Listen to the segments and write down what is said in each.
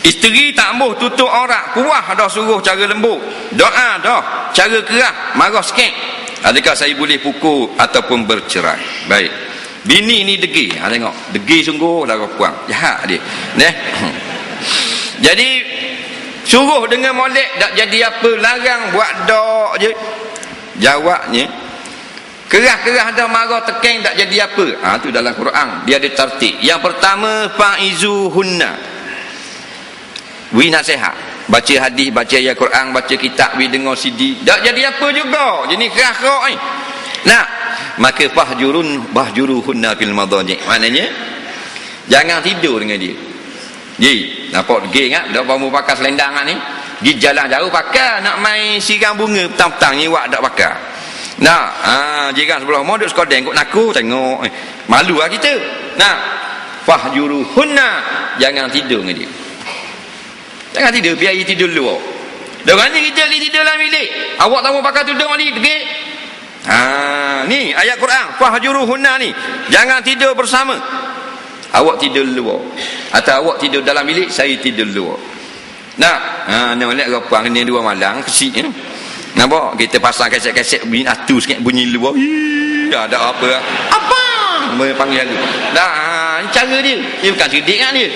Isteri tak ambuh tutup aurat, puah dah suruh cara lembut, doa dah cara kerah, marah sikit. Adakah saya boleh pukul ataupun bercerai? Baik. Bini ni degil. Tengok, degil sungguh dah puang. Jahat dia. Jadi suruh dengan molek tak jadi apa, larang buat dok je. Jawabnya, kerah-kerah dah marah tekan tak jadi apa. Tu dalam Quran dia ada tertib. Yang pertama, fa'izuhunna. Wi nasihat, baca hadis, baca ayat Quran, baca kitab, wi dengar CD, tak jadi apa juga. Jadi kerak-kerak ni. Nah, maka bahjuruhunna fil madaji'. Maknanya jangan tidur dengan dia. Nampak degil kan? Dak mau pakai selendang ni. Pergi jalan jauh pakai, nak main siram bunga petang-petang ni wak dak pakai. Nah, jiran sebelah rumah duk sekodeng kok naku tengok. Malu lah kita. Nah, fahjuruhunna, jangan tidur dengan dia. Jangan tidur, biar dia tidur dulu. Dah mana kita tidur dalam bilik. Awak tak mau pakai tudung ni, degil. Ni ayat Quran, fahjuruhunna ni. Jangan tidur bersama. Awak tidur dulu. Atau awak tidur dalam bilik, saya tidur dulu. Nak lihat rapang ni 2 malam kesik ya. Nampak kita pasang kaset-kaset bunyi atu sikit bunyi luar. Tak ada apa. Apa? Panggil lagu. Cara dia. Dia bukan cerdik kan dia.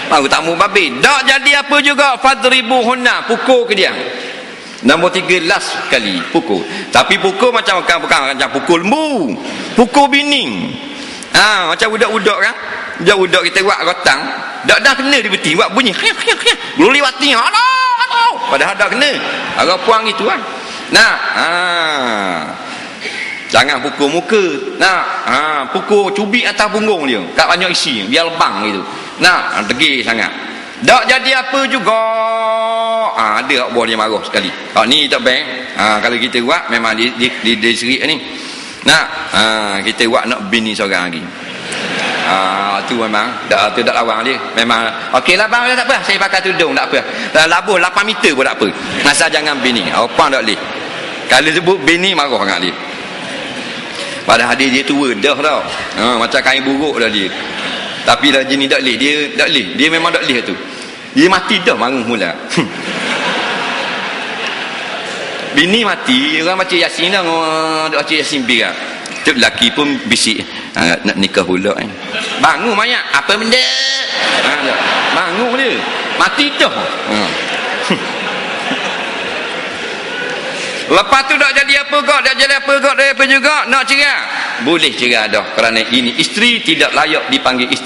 Baru tamu babi. Tak jadi apa juga. Fadribuhunna, pukul ke dia. Nombor 3, last kali pukul. Tapi pukul macam bukan macam pukul lembu. Pukul bini. Macam budak-budak kan. Budak-budak kita buat rotang. Dak dah kena dia beti buat bunyi. Belum liwati. Padahal dah kena. Agak puang gitu kan. Jangan pukul muka. Pukul cubit atas punggung dia. Kat banyak isi. Biar lebang gitu. Degil sangat. Tak jadi apa juga. Ada buah dia marah sekali. Ni tak baik. Kalau kita buat memang dia serik ni. Kita buat nak bini seorang lagi. Tu memang tu tak lawang dia. Memang okeylah bang, tak apa. Saya pakai tudung tak apa. Labuh 8 meter pun tak apa. Asal jangan bini. Opang tak boleh. Kalau sebut bini marah sangat dia. Padahal dia tua dah tau. Macam kain buruk dah dia. Tapi dah jenis tak boleh. Dia tak boleh. Dia memang tak boleh tu. Dia mati dah marah mula. Bini mati, orang baca Yasin dah, baca Yasin biar. Tu lelaki pun bisik, nak nikah pula kan. Bangun mayat, apa benda? Bangun dia. Mati dah. Lepas tu tak jadi apa kau, tak jadi apa kau, tak apa juga nak cerai. Boleh cerai dah kerana ini isteri tidak layak dipanggil isteri.